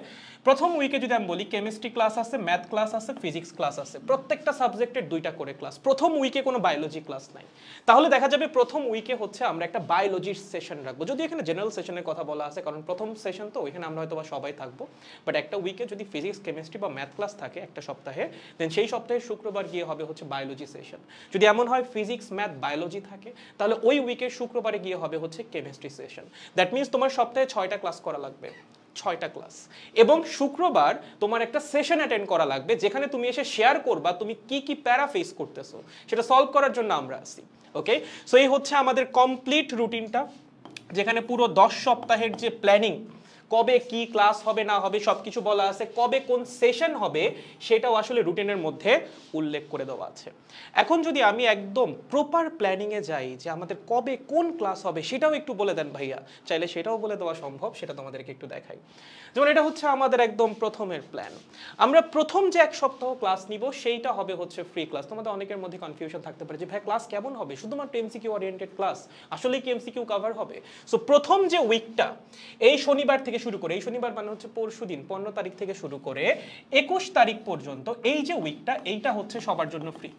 প্রথম উইকে যদি আমি বলি কেমিস্ট্রি ক্লাস আছে, ম্যাথ ক্লাস আছে, ফিজিক্স ক্লাস আছে, প্রত্যেকটা সাবজেক্টের 2টা করে ক্লাস। প্রথম উইকে কোনো বায়োলজি ক্লাস নাই। তাহলে দেখা যাবে প্রথম উইকে হচ্ছে আমরা একটা বায়োলজির সেশন রাখবো। যদি এখানে জেনারেল সেশনের কথা বলা আছে, কারণ প্রথম সেশন তো ওইখানে আমরা হয়তো বা সবাই থাকবো, বাট একটা উইকে যদি ফিজিক্স, কেমিস্ট্রি বা ম্যাথ ক্লাস থাকে একটা সপ্তাহে, দেন সেই সপ্তাহে শুক্রবার গিয়ে হবে হচ্ছে বায়োলজি সেশন। যদি এমন হয় ফিজিক্স, ম্যাথ, বায়োলজি থাকে, তাহলে ওই উইকের শুক্রবারে গিয়ে হবে হচ্ছে কেমিস্ট্রি সেশন। দ্যাট মিনস তোমার সপ্তাহে 6টা ক্লাস করা লাগবে, 6টা ক্লাস। এবং শুক্রবার তোমার একটা সেশন অ্যাটেন্ড করা লাগবে যেখানে তুমি এসে শেয়ার করবা তুমি কি প্যারা ফেস করতেছো, সেটা সলভ করার জন্য আমরা আছি। ওকে, সো এই হচ্ছে আমাদের কমপ্লিট রুটিনটা, যেখানে পুরো 10 সপ্তাহের যে প্ল্যানিং, কবে কি ক্লাস হবে না হবে সবকিছু বলা আছে, কবে কোন সেশন হবে সেটাও আসলে রুটিনের মধ্যে উল্লেখ করে দেওয়া আছে। এখন যদি আমি একদম প্রপার প্ল্যানিংয়ে যাই যে আমাদের কবে কোন ক্লাস হবে সেটাও একটু বলে দেন ভাইয়া, চাইলে সেটাও বলে দেওয়া সম্ভব, সেটা তোমাদেরকে একটু দেখাই। যেমন এটা হচ্ছে আমাদের একদম প্রথমের প্ল্যান। আমরা প্রথম যে 1 সপ্তাহ ক্লাস নিব সেইটা হবে হচ্ছে ফ্রি ক্লাস। তোমাদের অনেকের মধ্যে কনফিউশন থাকতে পারে যে ভাই ক্লাস কেমন হবে, শুধুমাত্র এমসিকিউ ওরিয়েন্টেড ক্লাস, আসলে কি এমসিকিউ কভার হবে? সো প্রথম যে উইকটা এই শনিবার থেকে শুরু করে, এই শনিবার মানে হচ্ছে পরশুদিন 15 তারিখ থেকে শুরু করে 21 তারিখ পর্যন্ত এই যে উইকটা, এইটা হচ্ছে সবার জন্য ফ্রি।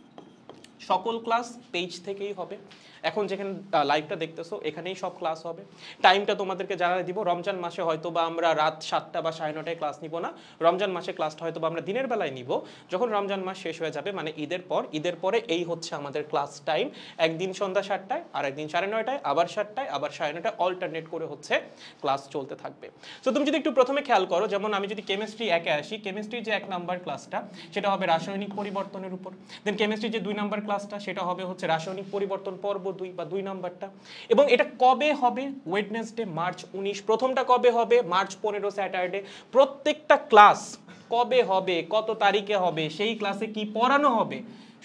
সকল ক্লাস পেজ থেকেই হবে। এখন যেখানে লাইভটা দেখতেছো এখানেই সব ক্লাস হবে। টাইমটা তোমাদেরকে জানাই দিব। রমজান মাসে হয়তো বা আমরা রাত 7টা বা 9:30টায় ক্লাস নিব না, রমজান মাসে ক্লাসটা হয়তো বা আমরা দিনের বেলায় নিব, যখন রমজান মাস শেষ হয়ে যাবে, মানে ঈদের পর। ঈদের পরে এই হচ্ছে আমাদের ক্লাস টাইম। একদিন সন্ধ্যা 7টায়, আর একদিন 9:30টায়, আবার 7টায়, আবার 9:30টায়, অল্টারনেট করে হচ্ছে ক্লাস চলতে থাকবে। তো তুমি যদি একটু প্রথমে খেয়াল করো, যেমন আমি যদি কেমিস্ট্রি 1-এ আসি, কেমিস্ট্রির যে 1 নাম্বার ক্লাসটা সেটা হবে রাসায়নিক পরিবর্তনের উপর। দেন কেমিস্ট্রির যে 2 নাম্বার ক্লাসটা সেটা হবে হচ্ছে রাসায়নিক পরিবর্তন পর্ব 2 বা 2 নাম্বারটা। এবং এটা কবে হবে? Wednesday March 19। প্রথমটা কবে হবে? March 15 Saturday. প্রত্যেকটা ক্লাস কবে হবে, কত তারিখে হবে, সেই ক্লাসে কি পড়ানো হবে,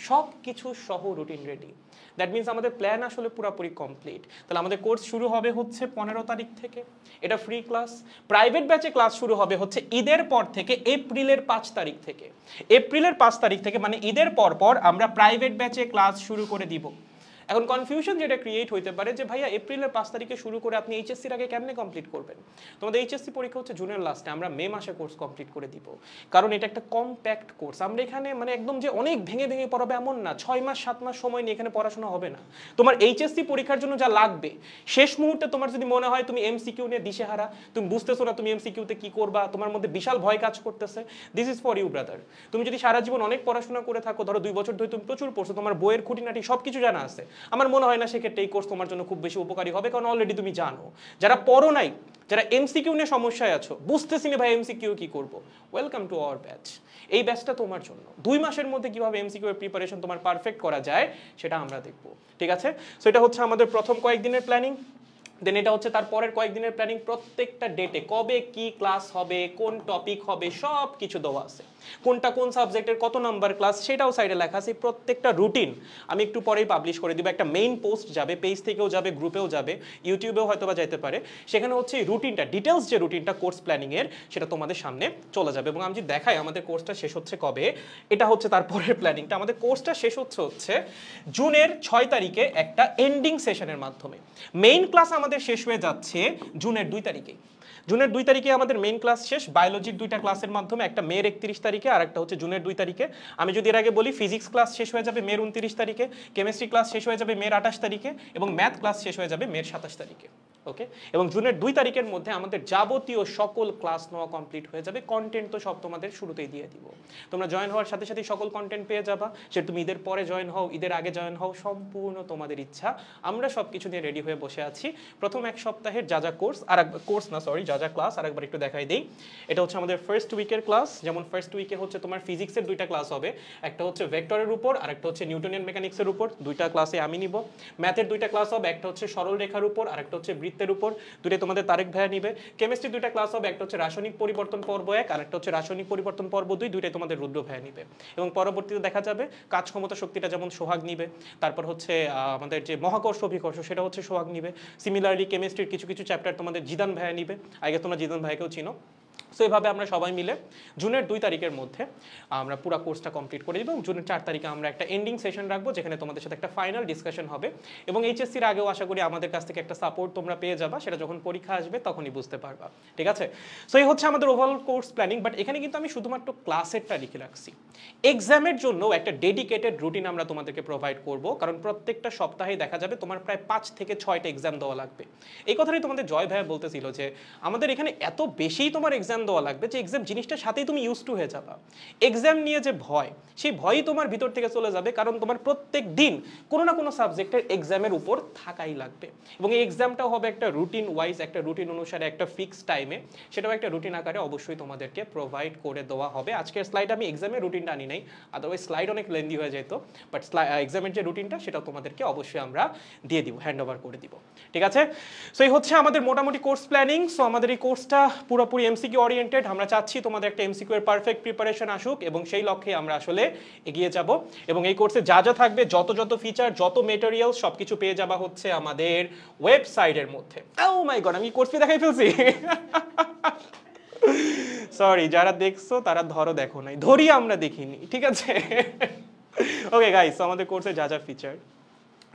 সব কিছু সহ রুটিন রেডি। দ্যাট মিনস আমাদের প্ল্যান আসলে পুরোপুরি কমপ্লিট। তাহলে আমাদের কোর্স শুরু হবে হচ্ছে 15 তারিখ থেকে, এটা ফ্রি ক্লাস। প্রাইভেট ব্যাচে ক্লাস শুরু হবে হচ্ছে ঈদের পর থেকে, এপ্রিলের 5 তারিখ থেকে। এপ্রিলের 5 তারিখ থেকে মানে ঈদের পর আমরা প্রাইভেট ব্যাচে ক্লাস শুরু করে দিব। এখন কনফিউশন যেটা ক্রিয়েট হইতে পারে যে ভাইয়া এপ্রিলের 5 তারিখে শুরু করে আপনি এইচএসসির আগে কেমনে কমপ্লিট করবেন? তোমাদের এইচএসসি পরীক্ষা হচ্ছে জুনের লাস্টে, আমরা মে মাসে কোর্স কমপ্লিট করে দিব, কারণ এটা একটা কম্প্যাক্ট কোর্স। আমরা এখানে মানে একদম যে অনেক ভেঙে ভেঙে পড়াবে এমন না, 6 মাস 7 মাস সময় নিয়ে এখানে পড়াশোনা হবে না। তোমার এইচএসসি পরীক্ষার জন্য যা লাগবে, শেষ মুহূর্তে তোমার যদি মনে হয় তুমি এমসিকিউ নিয়ে দিশেহারা, তুমি বুঝতেছো না তুমি এমসিকিউতে কি করবা, তোমার মধ্যে বিশাল ভয় কাজ করতেছে, this is for you brother. তুমি যদি সারা জীবন অনেক পড়াশোনা করে থাকো, ধরো 2 বছর ধরে তুমি প্রচুর পড়ছো, তোমার বইয়ের খুঁটিনাটি সবকিছু জানা আছে, আমার মনে হয় না সেক্ষেত্রে এই কোর্স তোমার জন্য খুব বেশি উপকারী হবে, কারণ অলরেডি তুমি জানো। যারা পড়ো নাই, যারা এমসিকিউ নিয়ে সমস্যায় আছো, বুঝতেছি না ভাই এমসিকিউ কি করব, ওয়েলকাম টু আওয়ার ব্যাচ। এই ব্যাচটা তোমার জন্য। 2 মাসের মধ্যে কিভাবে এমসিকিউ এর প্রিপারেশন তোমার পারফেক্ট করা যায় সেটা আমরা দেখব, ঠিক আছে। সো এটা হচ্ছে আমাদের প্রথম কয়েকদিনের প্ল্যানিং। দেন এটা হচ্ছে তার পরের কয়েকদিনের প্ল্যানিং। প্রত্যেকটা ডেটে কবে কি ক্লাস হবে, কোন টপিক হবে, সব কিছু দেওয়া আছে। কোনটা কোন সাবজেক্টের কত নাম্বার ক্লাস সেটাও সাইডে লেখা আছে। প্রত্যেকটা রুটিন আমি একটু পরেই পাবলিশ করে দিব। একটা মেইন পোস্ট যাবে, পেজ থেকেও যাবে, গ্রুপেও যাবে, ইউটিউবেও হয়তো বা যেতে পারে। সেখানে হচ্ছে এই রুটিনটা, ডিটেলস যে রুটিনটা কোর্স প্ল্যানিংয়ের, সেটা তোমাদের সামনে চলে যাবে। এবং আমি যদি দেখাই আমাদের কোর্সটা শেষ হচ্ছে কবে, এটা হচ্ছে তারপরের প্ল্যানিংটা। আমাদের কোর্সটা শেষ হচ্ছে জুনের 6 তারিখে একটা এন্ডিং সেশনের মাধ্যমে। মেইন ক্লাস আমাদের শেষ হয়ে যাচ্ছে জুনের 2 তারিখে। জুনের 2 তারিখে আমাদের মেইন ক্লাস শেষ, বায়োলজির 2টা ক্লাসের মাধ্যমে, একটা মের 31 তারিখে আর একটা হচ্ছে জুনের 2 তারিখে। আমি যদি এর আগে বলি, ফিজিক্স ক্লাস শেষ হয়ে যাবে মের 29 তারিখে, কেমিস্ট্রি ক্লাস শেষ হয়ে যাবে মের 28 তারিখে, এবং ম্যাথ ক্লাস শেষ হয়ে যাবে মের 27 তারিখে। ওকে, এবং জুনের 2 তারিখের মধ্যে আমাদের যাবতীয় সকল ক্লাস নেওয়া কমপ্লিট হয়ে যাবে। কন্টেন্ট তো সব তোমাদের শুরুতেই দিয়ে দিব, তোমরা জয়েন হওয়ার সাথে সাথে সকল কন্টেন্ট পেয়ে যাবা। সে তুমি ঈদের পরে জয়েন হও, ঈদের আগে জয়েন হও, সম্পূর্ণ তোমাদের ইচ্ছা। আমরা সব কিছু নিয়ে রেডি হয়ে বসে আছি। প্রথম 1 সপ্তাহের যা কোর্স, আর যা ক্লাস আর একবার একটু দেখাই দেই। এটা হচ্ছে আমাদের ফার্স্ট উইকের ক্লাস। যেমন ফার্স্ট উইকে হচ্ছে তোমার ফিজিক্সের 2টা ক্লাস হবে, একটা হচ্ছে ভেক্টরের উপর আর একটা হচ্ছে নিউটনিয়ান মেকানিক্সের উপর, 2টা ক্লাসে আমি নিব। ম্যাথের 2টা ক্লাস হবে, একটা হচ্ছে সরল রেখার উপর আর একটা হচ্ছে বৃত্ত বৃত্তের উপর, দুটোই তোমাদের তারেক ভাইয়া নিবে। কেমিস্ট্রি দুইটা ক্লাস হবে, একটা হচ্ছে রাসায়নিক পরিবর্তন পর্ব 1 আর একটা হচ্ছে রাসায়নিক পরিবর্তন পর্ব 2, দুইটাই তোমাদের রুদ্র ভাইয়া নিবে। এবং পরবর্তীতে দেখা যাবে কাজ ক্ষমতা শক্তিটা যেমন সোহাগ নিবে, তারপর হচ্ছে আমাদের যে মহাকর্ষ অভিকর্ষ সেটা হচ্ছে সোহাগ নিবে। সিমিলারলি কেমিস্ট্রির কিছু কিছু চ্যাপ্টার তোমাদের জিদান ভাইয়া নিবে, আগে তোমরা জিদান ভাইয়াকেও চিনো। সো এইভাবে আমরা সবাই মিলে জুনের 2 তারিখের মধ্যে আমরা পুরো কোর্সটা কমপ্লিট করে দেবো এবং জুনের 4 তারিখে আমরা একটা এন্ডিং সেশন রাখবো যেখানে তোমাদের সাথে একটা ফাইনাল ডিসকাশন হবে এবং এইচএসসির আগেও আশা করি আমাদের কাছ থেকে একটা সাপোর্ট তোমরা পেয়ে যাবা, সেটা যখন পরীক্ষা আসবে তখনই বুঝতে পারবা, ঠিক আছে? সো এই হচ্ছে আমাদের ওভারঅল কোর্স প্ল্যানিং, বাট এখানে কিন্তু আমি শুধুমাত্র ক্লাসেরটা লিখে রাখছি। এক্সামের জন্য একটা ডেডিকেটেড রুটিন আমরা তোমাদেরকে প্রোভাইড করব, কারণ প্রত্যেকটা সপ্তাহেই দেখা যাবে তোমার প্রায় 5 থেকে 6টা এক্সাম দেওয়া লাগবে। এই কথাটাই তোমাদের জয় ভাইয়া বলতেছিল যে আমাদের এখানে এত বেশিই তোমার এক্সাম দেওয়া লাগবে যে এক্সাম জিনিসটার সাথেই তুমি ইউজ টু হয়ে যাবা। এক্সাম নিয়ে যে ভয়, সেই ভয়ই তোমার ভিতর থেকে চলে যাবে, কারণ তোমার প্রত্যেক দিন কোনো না কোনো সাবজেক্টের এক্সামের উপর থাকাই লাগবে এবং এই এক্সামটাও হবে একটা রুটিন ওয়াইজ, একটা রুটিন অনুসারে, একটা ফিক্সড টাইমে, সেটাও একটা রুটিন আকারে অবশ্যই তোমাদেরকে প্রোভাইড করে দেওয়া হবে। আজকের স্লাইড আমি এক্সামের রুটিনটা আনি নাই, আদারওয়াইজ স্লাইড অনেক লেন্দি হয়ে যেত, বাট এক্সামের যে রুটিনটা সেটাও তোমাদেরকে অবশ্যই আমরা দিয়ে দিব, হ্যান্ড ওভার করে দিব, ঠিক আছে? সো এই হচ্ছে আমাদের মোটামুটি কোর্স প্ল্যানিং। সো আমাদের এই কোর্সটা পুরোপুরি এমসিকিউ ওরিয়েন্টেড। আমরা চাচ্ছি তোমাদের একটা এমসিকিউ এর পারফেক্ট প্রিপারেশন আসুক এবং সেই লক্ষ্যে আমরা আসলে এগিয়ে যাব এবং এই কোর্সে যা যা থাকবে, যত যত ফিচার, যত মেটেরিয়াল, সবকিছু পেয়ে যাবা হচ্ছে আমাদের ওয়েবসাইটের মধ্যে। ও মাই গড, আমি কোর্স ফি দেখাই ফেলছি। সরি, যারা দেখছো তারা ধরো দেখো নাই, ধরি আমরা দেখিনি, ঠিক আছে? ওকে গাইস, আমাদের কোর্সে যা যা ফিচার,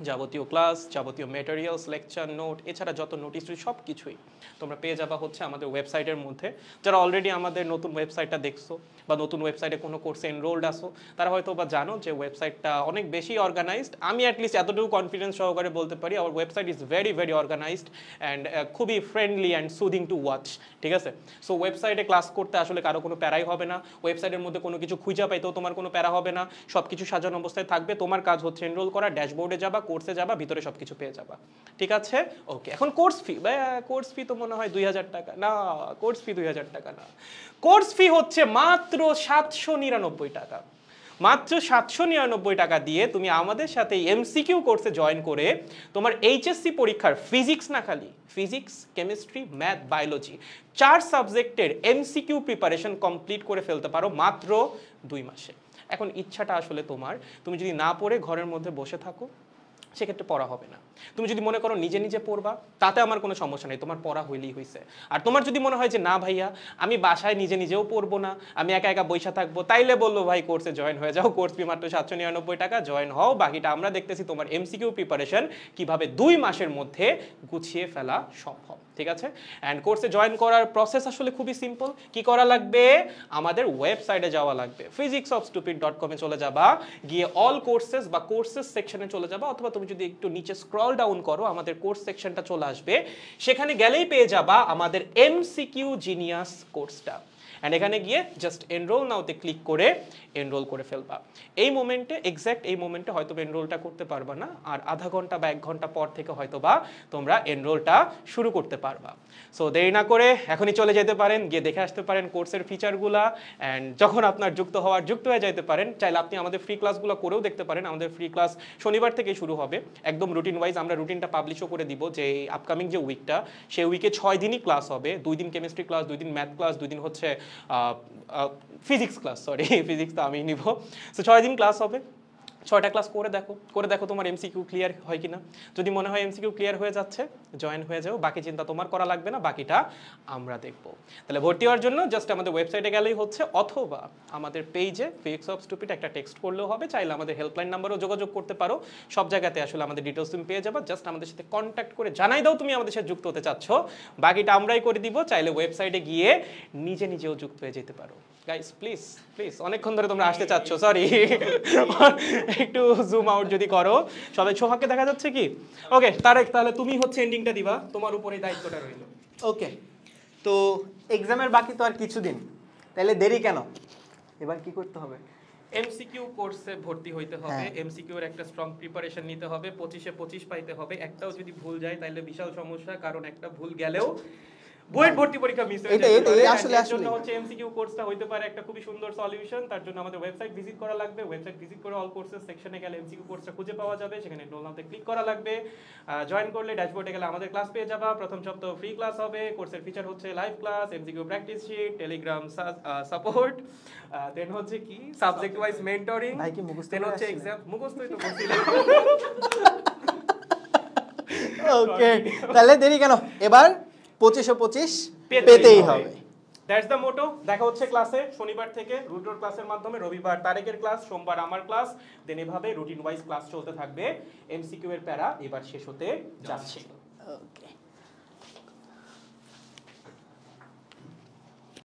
যাবতীয় ক্লাস, যাবতীয় মেটেরিয়ালস, লেকচার নোট, এছাড়া যত নোটিস সব কিছুই তোমরা পেয়ে যাবা হচ্ছে আমাদের ওয়েবসাইটের মধ্যে। যারা অলরেডি আমাদের নতুন ওয়েবসাইটটা দেখছো বা নতুন ওয়েবসাইটে কোনো কোর্সে এনরোলড আসো, তারা হয়তো বা জানো যে ওয়েবসাইটটা অনেক বেশি অর্গানাইজড। আমি অ্যাটলিস্ট এতটুকু কনফিডেন্স সহকারে বলতে পারি our website is very very organised and খুবই friendly and soothing to watch, ঠিক আছে? সো ওয়েবসাইটে ক্লাস করতে আসলে কারো কোনো প্যারাই হবে না, ওয়েবসাইটের মধ্যে কোনো কিছু খুঁজে পাইতেও তোমার কোনো প্যারা হবে না, সব কিছু সাজানো অবস্থায় থাকবে। তোমার কাজ হচ্ছে এনরোল করা, ড্যাশবোর্ডে যাবা, কোর্সে যাবা, ভিতরে সবকিছু পেয়ে যাবা, ঠিক আছে? ওকে, এখন কোর্স ফি, কোর্স ফি তো মনে হয় 2000 টাকা না, কোর্স ফি 2000 টাকা না, কোর্স ফি হচ্ছে মাত্র 799 টাকা। মাত্র 799 টাকা দিয়ে তুমি আমাদের সাথে এমসিকিউ কোর্সে জয়েন করে তোমার এইচএসসি পরীক্ষার ফিজিক্স, না খালি ফিজিক্স, কেমিস্ট্রি, ম্যাথ, বায়োলজি 4 সাবজেক্টের এমসিকিউ প্রিপারেশন কমপ্লিট করে ফেলতে পারো মাত্র 2 মাসে। এখন ইচ্ছাটা আসলে তোমার, তুমি যদি না পড়ে ঘরের মধ্যে বসে থাকো সেক্ষেত্রে পড়া হবে না। তুমি যদি মনে করো নিজে নিজে পড়বা, তাতে আমার কোনো সমস্যা নেই, তোমার পড়া হইলেই হয়েছে। আর তোমার যদি মনে হয় যে না ভাইয়া আমি বাসায় নিজে নিজেও পড়বো না, আমি একা একা বইসা থাকবো, তাইলে বললো ভাই কোর্সে জয়েন হয়ে যাও, কোর্স ফি মাত্র 799 টাকা, জয়েন হও। বাকিটা আমরা দেখতেছি তোমার এমসিকিউ প্রিপারেশন কিভাবে 2 মাসের মধ্যে গুছিয়ে ফেলা সম্ভব, ঠিক আছে? অ্যান্ড কোর্সে জয়েন করার প্রসেস আসলে খুবই সিম্পল। কি করা লাগবে? আমাদের ওয়েবসাইটে যাওয়া লাগবে, physicsofstupid.com এ চলে যাবা, গিয়ে অল কোর্সেস বা কোর্সেস সেকশনে চলে যাবা, অথবা তুমি যদি একটু নিচে স্ক্রল ডাউন করো আমাদের কোর্স সেকশনটা চলে আসবে, সেখানে গেলেই পেয়ে যাবা আমাদের এমসিকিউ জিনিয়াস কোর্সটা। অ্যান্ড এখানে গিয়ে জাস্ট এনরোল নাওতে ক্লিক করে এনরোল করে ফেলবা। এই মোমেন্টে, এক্স্যাক্ট এই মোমেন্টে হয়তো এনরোলটা করতে পারবা না, আর আধা ঘন্টা বা 1 ঘন্টা পর থেকে হয়তো বা তোমরা এনরোলটা শুরু করতে পারবা। সো দেরি না করে এখনই চলে যেতে পারেন, গিয়ে দেখে আসতে পারেন কোর্সের ফিচারগুলা। অ্যান্ড যখন আপনার যুক্ত হয়ে যেতে পারেন, চাইলে আপনি আমাদের ফ্রি ক্লাসগুলো করেও দেখতে পারেন। আমাদের ফ্রি ক্লাস শনিবার থেকেই শুরু হবে, একদম রুটিন ওয়াইজ। আমরা রুটিনটা পাবলিশও করে দিব যে আপকামিং যে উইকটা, সেই উইকে 6 দিনই ক্লাস হবে। 2 দিন কেমিস্ট্রি ক্লাস, 2 দিন ম্যাথ ক্লাস, 2 দিন হচ্ছে ফিজিক্স ক্লাস, সরি ফিজিক্স তো আমি নিব। সো 6 দিন ক্লাস হবে, 6টা ক্লাস করে দেখো তোমার এমসিকিউ ক্লিয়ার হয় কিনা। যদি মনে হয় এমসিকিউ ক্লিয়ার হয়ে যাচ্ছে, জয়েন হয়ে যাও, বাকি চিন্তা তোমার করা লাগবে না, বাকিটা আমরা দেখব। তাহলে ভর্তি হওয়ার জন্য জাস্ট আমাদের ওয়েবসাইটে গেলেই হচ্ছে, অথবা আমাদের পেজে ফিজিক্স অফ স্টুপিড একটা টেক্সট করলেও হবে, চাইলে আমাদের হেল্পলাইন নাম্বারও যোগাযোগ করতে পারো। সব জায়গাতে আসলে আমাদের ডিটেলস তুমি পেয়ে যাবা, জাস্ট আমাদের সাথে কন্ট্যাক্ট করে জানাই দাও তুমি আমাদের সাথে যুক্ত হতে চাচ্ছ, বাকিটা আমরাই করে দিব। চাইলে ওয়েবসাইটে গিয়ে নিজে নিজেও যুক্ত হয়ে যেতে পারো। গাইস প্লিজ প্লিজ, অনেকক্ষণ ধরে তোমরা আসতে চাচ্ছ, সরি একটু জুম আউট যদি করো। সবাই সোহাগকে দেখা যাচ্ছে কি? ওকে তারেক, তাহলে তুমি হচ্ছে এন্ডিংটা দিবা, তোমার উপরে দায়িত্বটা রইল। ওকে, তো এক্সামের বাকি তো আর কিছুদিন, তাহলে দেরি কেন? এবার কি করতে হবে? এমসিকিউ কোর্সে ভর্তি হইতে হবে, এমসিকিউ এর একটা স্ট্রং প্রিপারেশন নিতে হবে, 25-এ 25 পাইতে হবে। একটাও যদি ভুল যায় তাহলে বিশাল সমস্যা, কারণ একটা ভুল গেলেও বুয়েট ভর্তি পরীক্ষা মিস হয়ে এটাই, যেতে এটাই, পারে। আসলে, এর জন্য আসলে। হচ্ছে এমসিকিউ কোর্সটা হইতে পারে একটা খুবই সুন্দর সলিউশন। তার জন্য আমাদের ওয়েবসাইট ভিজিট করা লাগবে। ওয়েবসাইট ভিজিট করে অল কোর্সেস সেকশনে গেলে এমসিকিউ কোর্সটা খুঁজে পাওয়া যাবে। সেখানে এনরোল নাওতে ক্লিক করা লাগবে। জয়েন করলে ড্যাশবোর্ডে গেলে আমাদের ক্লাস পেয়ে যাবা। প্রথম সপ্তাহ ফ্রি ক্লাস হবে। কোর্সের ফিচার হচ্ছে live class, MCQ practice sheet, Telegram support, then হচ্ছে কি সাবজেক্ট ওয়াইজ মেন্টরিং, ভাই কি মুখস্থ দেন করে হচ্ছে আসছিলেন? এক্সাম মুখস্থই তো করছিলেন। ওকে, তাহলে দেরি কেন, এবার 25/25 পেতেই হবে। দ্যাটস দ্য মোটো। দেখা হচ্ছে ক্লাসে শনিবার থেকে রুটোর ক্লাসের মাধ্যমে, রবিবার তারেকের ক্লাস, সোমবার আমার ক্লাস, দেন এভাবে রুটিন ওয়াইজ ক্লাস চলতে থাকবে। এমসিকিউ এর প্যারা এবার শেষ হতে যাচ্ছে। ওকে।